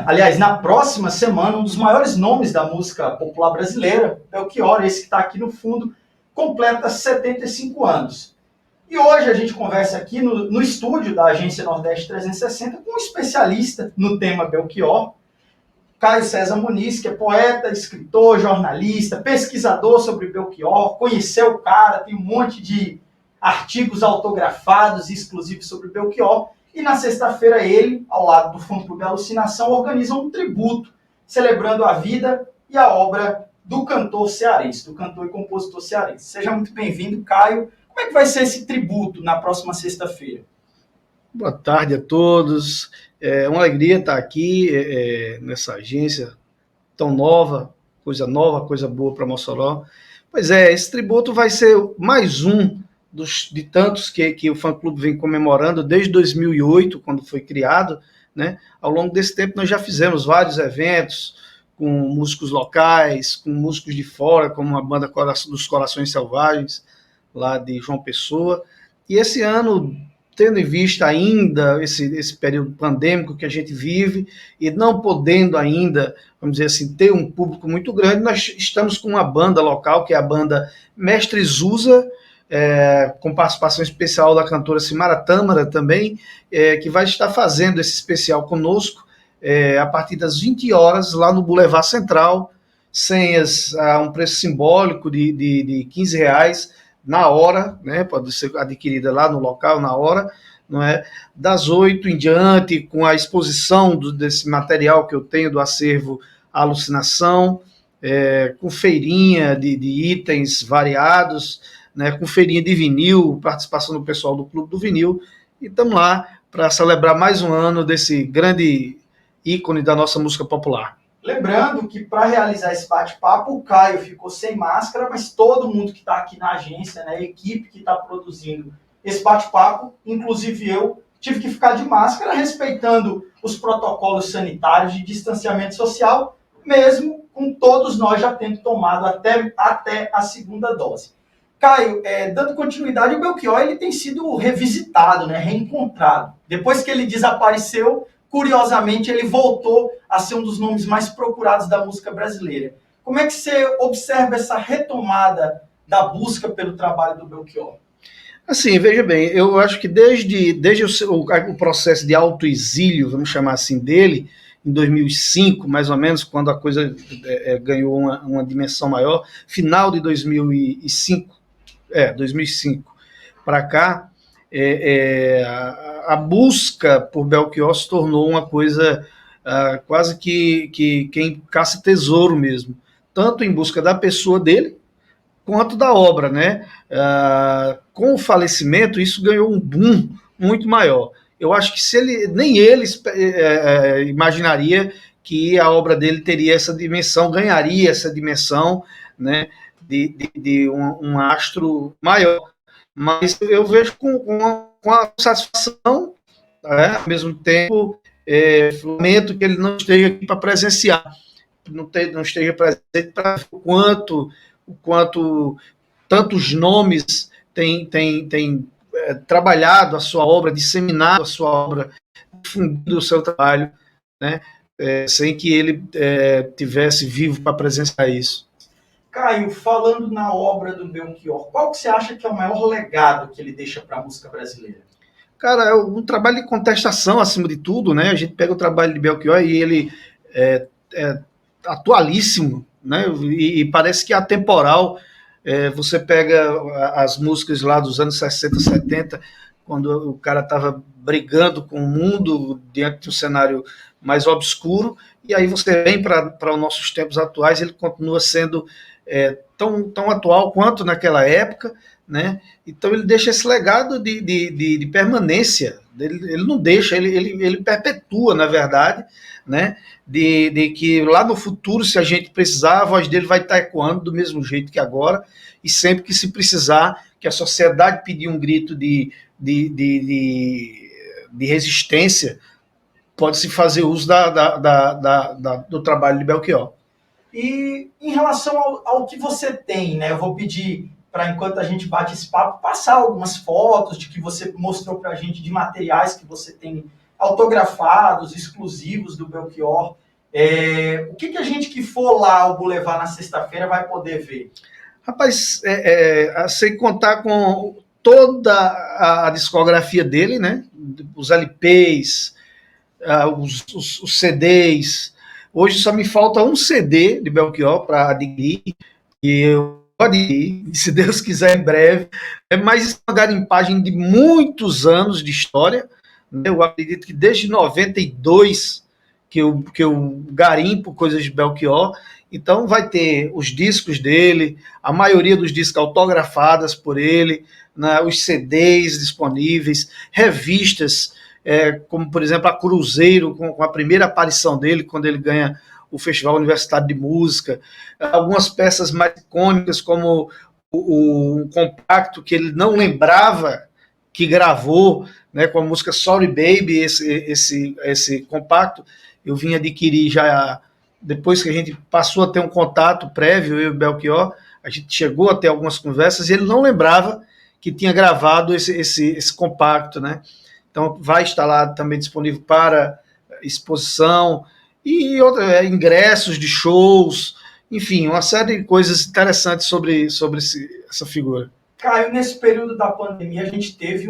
aliás, na próxima semana, um dos maiores nomes da música popular brasileira, Belchior, esse que está aqui no fundo, completa 75 anos. E hoje a gente conversa aqui no estúdio da Agência Nordeste 360 com um especialista no tema Belchior, Caio César Muniz, que é poeta, escritor, jornalista, pesquisador sobre Belchior, conheceu o cara, tem um monte de artigos autografados e exclusivos sobre Belchior. E na sexta-feira ele, ao lado do Fã-Clube Alucinação, organiza um tributo, celebrando a vida e a obra do cantor cearense, do cantor e compositor cearense. Seja muito bem-vindo, Caio. Como é que vai ser esse tributo na próxima sexta-feira? Boa tarde a todos. É uma alegria estar aqui nessa agência tão nova, coisa boa para Mossoró. Pois é, esse tributo vai ser mais um de tantos que o fã-clube vem comemorando desde 2008, quando foi criado, né? Ao longo desse tempo nós já fizemos vários eventos com músicos locais, com músicos de fora, como a banda dos Corações Selvagens, lá de João Pessoa. E esse ano, tendo em vista ainda esse período pandêmico que a gente vive e não podendo ainda, vamos dizer assim, ter um público muito grande, nós estamos com uma banda local, que é a banda Mestre Zusa, com participação especial da cantora Simara Tâmara também, que vai estar fazendo esse especial conosco a partir das 20 horas, lá no Boulevard Central, senhas a um preço simbólico de R$15 na hora, né? Pode ser adquirida lá no local, na hora, não é? Das 8 em diante, com a exposição desse material que eu tenho do acervo Alucinação, com feirinha de itens variados, né? Com feirinha de vinil, participação do pessoal do Clube do Vinil, e estamos lá para celebrar mais um ano desse grande ícone da nossa música popular. Lembrando que para realizar esse bate-papo, o Caio ficou sem máscara, mas todo mundo que está aqui na agência, né, a equipe que está produzindo esse bate-papo, inclusive eu, tive que ficar de máscara, respeitando os protocolos sanitários de distanciamento social, mesmo com todos nós já tendo tomado até a segunda dose. Caio, dando continuidade, o Belchior ele tem sido revisitado, né, reencontrado. Depois que ele desapareceu, curiosamente, ele voltou a ser um dos nomes mais procurados da música brasileira. Como é que você observa essa retomada da busca pelo trabalho do Belchior? Assim, veja bem, eu acho que desde o processo de autoexílio, vamos chamar assim, dele, em 2005, mais ou menos, quando a coisa ganhou uma dimensão maior, final de 2005 para cá, a busca por Belchior se tornou uma coisa quase que quem caça tesouro mesmo, tanto em busca da pessoa dele, quanto da obra, né? Com o falecimento, isso ganhou um boom muito maior. Eu acho que nem ele imaginaria que a obra dele teria essa dimensão, ganharia essa dimensão, né, de um astro maior. Mas eu vejo com a satisfação, ao mesmo tempo, lamento que ele não esteja aqui para presenciar, não esteja presente para ver o quanto tantos nomes têm trabalhado a sua obra, disseminado a sua obra, difundido o seu trabalho, né, sem que ele tivesse vivo para presenciar isso. Caio, falando na obra do Belchior, qual que você acha que é o maior legado que ele deixa para a música brasileira? Cara, é um trabalho de contestação, acima de tudo, né? A gente pega o trabalho de Belchior e ele é atualíssimo, né? E parece que é atemporal. Você pega as músicas lá dos anos 60, 70, quando o cara estava brigando com o mundo diante de um cenário mais obscuro, e aí você vem para os nossos tempos atuais, ele continua sendo tão atual quanto naquela época, né? Então ele deixa esse legado de permanência, ele não deixa, ele perpetua, na verdade, né? De que lá no futuro, se a gente precisar, a voz dele vai estar ecoando do mesmo jeito que agora, e sempre que se precisar, que a sociedade pedir um grito de resistência, pode-se fazer uso do trabalho de Belchior. E em relação ao que você tem, né? Eu vou pedir para, enquanto a gente bate esse papo, passar algumas fotos de que você mostrou para a gente, de materiais que você tem autografados, exclusivos do Belchior. O que a gente que for lá ao Boulevard na sexta-feira vai poder ver? Rapaz, sem contar com toda a discografia dele, né? Os LPs, os CDs. Hoje só me falta um CD de Belchior para adquirir, e eu adquirir, se Deus quiser, em breve. Mas isso é uma garimpagem de muitos anos de história. Eu acredito que desde 92 que eu garimpo coisas de Belchior. Então vai ter os discos dele, a maioria dos discos autografadas por ele, né, os CDs disponíveis, revistas, como por exemplo a Cruzeiro, com a primeira aparição dele, quando ele ganha o Festival Universitário de Música, algumas peças mais icônicas, como o compacto que ele não lembrava que gravou, né, com a música Sorry Baby, esse compacto, eu vim adquirir já depois que a gente passou a ter um contato prévio, eu e o Belchior, a gente chegou a ter algumas conversas e ele não lembrava que tinha gravado esse compacto, né? Então vai estar lá também disponível para exposição e ingressos de shows, enfim, uma série de coisas interessantes sobre essa figura. Caio, nesse período da pandemia a gente teve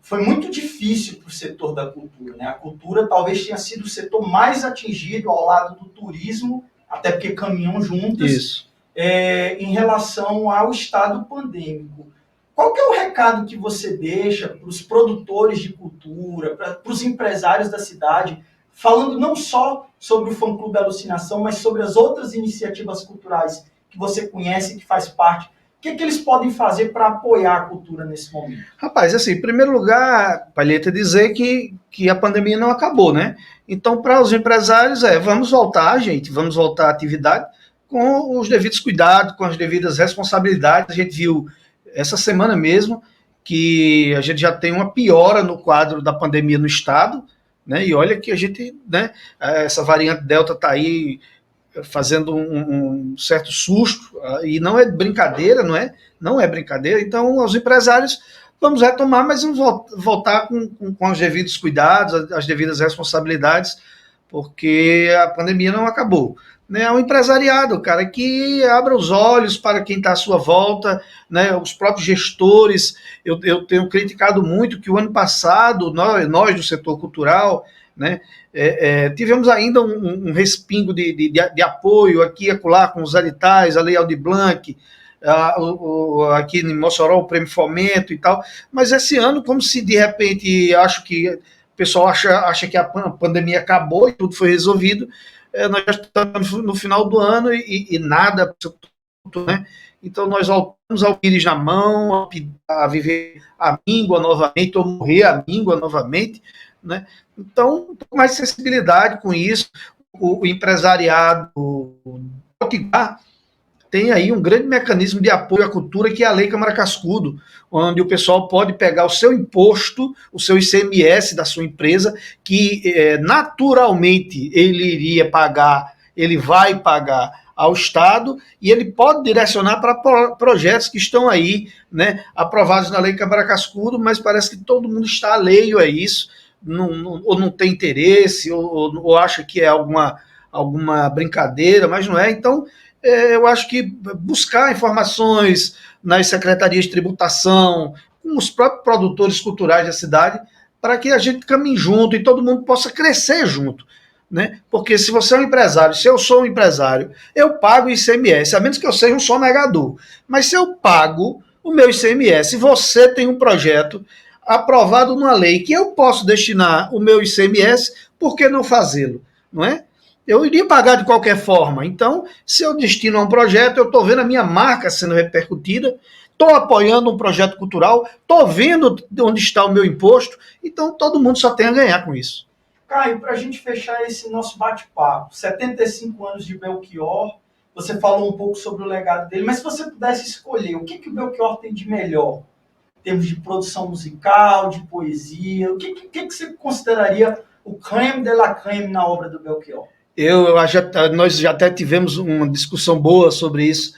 foi muito difícil para o setor da cultura, né? A cultura talvez tenha sido o setor mais atingido ao lado do turismo, até porque caminham juntos, em relação ao estado pandêmico. Qual que é o recado que você deixa para os produtores de cultura, para os empresários da cidade, falando não só sobre o Fã-Clube Alucinação, mas sobre as outras iniciativas culturais que você conhece e que faz parte? O que eles podem fazer para apoiar a cultura nesse momento? Rapaz, assim, em primeiro lugar, Palheta, dizer que a pandemia não acabou, né? Então, para os empresários, vamos voltar, gente, vamos voltar à atividade com os devidos cuidados, com as devidas responsabilidades. A gente viu essa semana mesmo que a gente já tem uma piora no quadro da pandemia no estado, né? E olha que a gente, né, essa variante Delta está aí fazendo um certo susto, e não é brincadeira, não é brincadeira. Então, os empresários, vamos retomar, mas vamos voltar com os devidos cuidados, as devidas responsabilidades, porque a pandemia não acabou. Né, o empresariado, cara, que abra os olhos para quem está à sua volta, né, os próprios gestores. Eu tenho criticado muito que o ano passado, nós do setor cultural, né, tivemos ainda um respingo de apoio aqui e acolá com os editais, a Lei Aldir Blanc, aqui em Mossoró o Prêmio Fomento e tal, mas esse ano, como se de repente, acho que o pessoal acha que a pandemia acabou e tudo foi resolvido, nós já estamos no final do ano e nada, né? Então nós voltamos ao pires na mão, a viver a míngua novamente, ou morrer a míngua novamente, né? Então, um pouco mais de sensibilidade com isso. O empresariado tem aí um grande mecanismo de apoio à cultura, que é a Lei Câmara Cascudo, onde o pessoal pode pegar o seu imposto, o seu ICMS da sua empresa, que naturalmente ele vai pagar ao Estado, e ele pode direcionar para projetos que estão aí, né, aprovados na Lei Câmara Cascudo, mas parece que todo mundo está alheio a isso, ou não tem interesse, ou acha que é alguma brincadeira, mas não é. Então, eu acho que buscar informações nas secretarias de tributação, com os próprios produtores culturais da cidade, para que a gente caminhe junto e todo mundo possa crescer junto. Né? Porque se você é um empresário, se eu sou um empresário, eu pago ICMS, a menos que eu seja um sonegador. Mas se eu pago o meu ICMS, você tem um projeto aprovado numa lei que eu posso destinar o meu ICMS, por que não fazê-lo? Não é? Eu iria pagar de qualquer forma. Então, se eu destino a um projeto, eu estou vendo a minha marca sendo repercutida, estou apoiando um projeto cultural, estou vendo onde está o meu imposto, então todo mundo só tem a ganhar com isso. Caio, para a gente fechar esse nosso bate-papo, 75 anos de Belchior, você falou um pouco sobre o legado dele, mas se você pudesse escolher, o que o Belchior tem de melhor? Em termos de produção musical, de poesia, o que você consideraria o crème de la crème na obra do Belchior? Nós já até tivemos uma discussão boa sobre isso,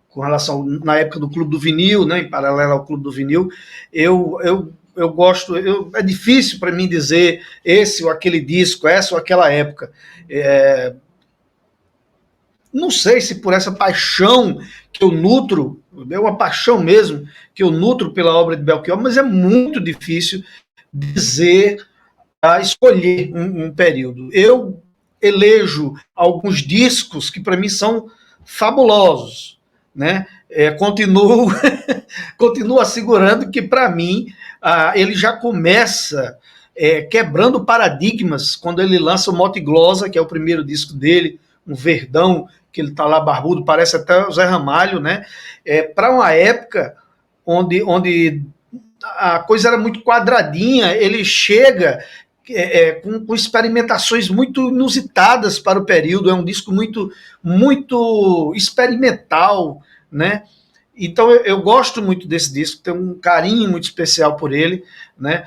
com relação, na época do Clube do Vinil, né, em paralelo ao Clube do Vinil. Eu eu gosto, é difícil para mim dizer esse ou aquele disco, essa ou aquela época. Não sei se por essa paixão que eu nutro, é uma paixão mesmo que eu nutro pela obra de Belchior, mas é muito difícil dizer, escolher um período. Eu elejo alguns discos que para mim são fabulosos, né? Continuo continuo assegurando que para mim ele já começa quebrando paradigmas quando ele lança o Mote Glosa, que é o primeiro disco dele, um verdão, que ele está lá barbudo, parece até o Zé Ramalho, né? Para uma época onde a coisa era muito quadradinha, ele chega com experimentações muito inusitadas para o período, é um disco muito experimental, né? Então eu gosto muito desse disco, tenho um carinho muito especial por ele, né?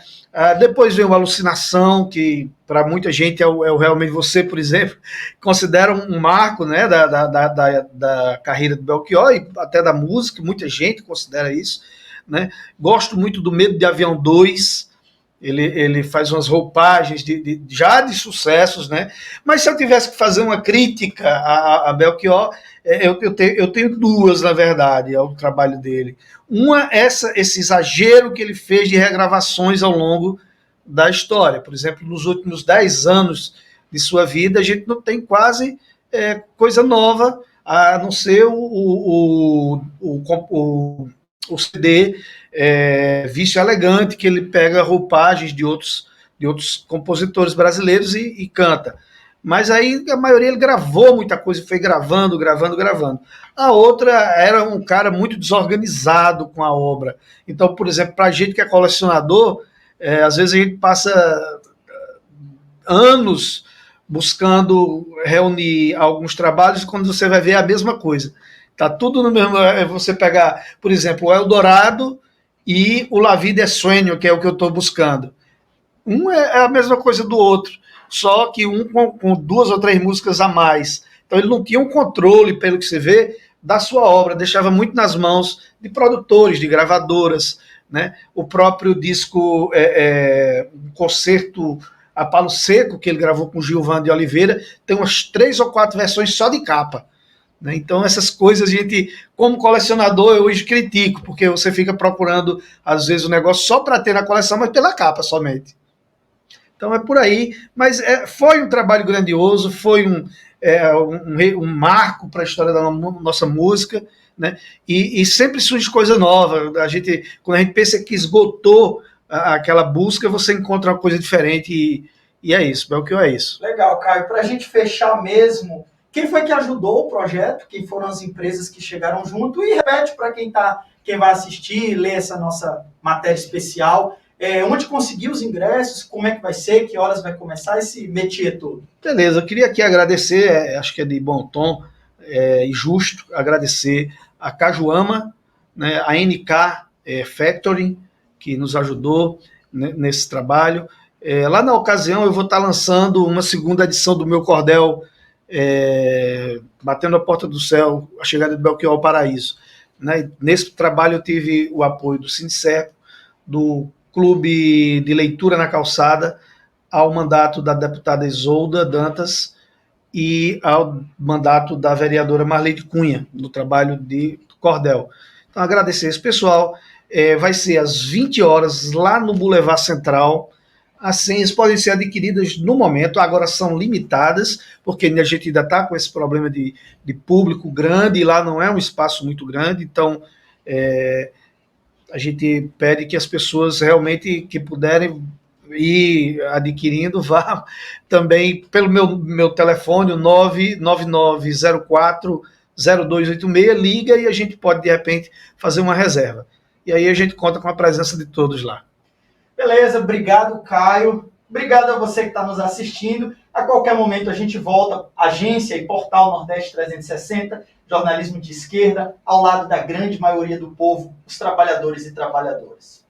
Depois vem o Alucinação, que para muita gente é o Realmente Você, por exemplo, considera um marco, né, da carreira do Belchior e até da música, muita gente considera isso, né? Gosto muito do Medo de Avião 2, ele faz umas roupagens já de sucessos, né? Mas se eu tivesse que fazer uma crítica a Belchior, eu tenho duas, na verdade, ao trabalho dele. Uma, esse exagero que ele fez de regravações ao longo da história. Por exemplo, nos últimos 10 anos de sua vida, a gente não tem quase coisa nova, a não ser o CD Vício Elegante, que ele pega roupagens de outros compositores brasileiros e canta. Mas aí a maioria ele gravou muita coisa, foi gravando. A outra era um cara muito desorganizado com a obra. Então, por exemplo, para a gente que é colecionador, às vezes a gente passa anos buscando reunir alguns trabalhos e quando você vai ver é a mesma coisa. Tá tudo no mesmo. Você pegar, por exemplo, o Eldorado e o La Vida é Sueño, que é o que eu estou buscando. Um é a mesma coisa do outro, só que um com 2 ou 3 músicas a mais. Então ele não tinha um controle, pelo que você vê, da sua obra, deixava muito nas mãos de produtores, de gravadoras, né? O próprio disco, um concerto a palo seco, que ele gravou com Gilvan de Oliveira, tem umas 3 ou 4 versões só de capa. Né? Então, essas coisas a gente, como colecionador, eu hoje critico, porque você fica procurando, às vezes, o negócio só para ter na coleção, mas pela capa somente. Então, é por aí. Mas foi um trabalho grandioso, foi um marco para a história da nossa música, né? E sempre surge coisa nova. Quando a gente pensa que esgotou aquela busca, você encontra uma coisa diferente e é isso. Belchior é isso. Legal, Caio. Para a gente fechar mesmo, quem foi que ajudou o projeto? Quem foram as empresas que chegaram junto? E repete para quem vai assistir, ler essa nossa matéria especial, onde conseguir os ingressos, como é que vai ser, que horas vai começar esse métier todo. Beleza, eu queria aqui agradecer, acho que é de bom tom e justo, agradecer a Cajuama, né, a NK Factory, que nos ajudou nesse trabalho. Lá na ocasião eu vou estar lançando uma segunda edição do meu cordel, Batendo a Porta do Céu, a chegada de Belchior ao Paraíso. Né? Nesse trabalho eu tive o apoio do Sindicerp, do Clube de Leitura na Calçada, ao mandato da deputada Isolda Dantas e ao mandato da vereadora Marleide Cunha, no trabalho de cordel. Então, agradecer esse pessoal. Vai ser às 20 horas lá no Boulevard Central. As senhas podem ser adquiridas no momento, agora são limitadas, porque a gente ainda está com esse problema de público grande, e lá não é um espaço muito grande, então a gente pede que as pessoas realmente que puderem ir adquirindo, vá também pelo meu telefone, o 99904-0286, liga e a gente pode, de repente, fazer uma reserva. E aí a gente conta com a presença de todos lá. Beleza, obrigado, Caio. Obrigado a você que está nos assistindo. A qualquer momento a gente volta, agência e portal Nordeste 360, jornalismo de esquerda, ao lado da grande maioria do povo, os trabalhadores e trabalhadoras.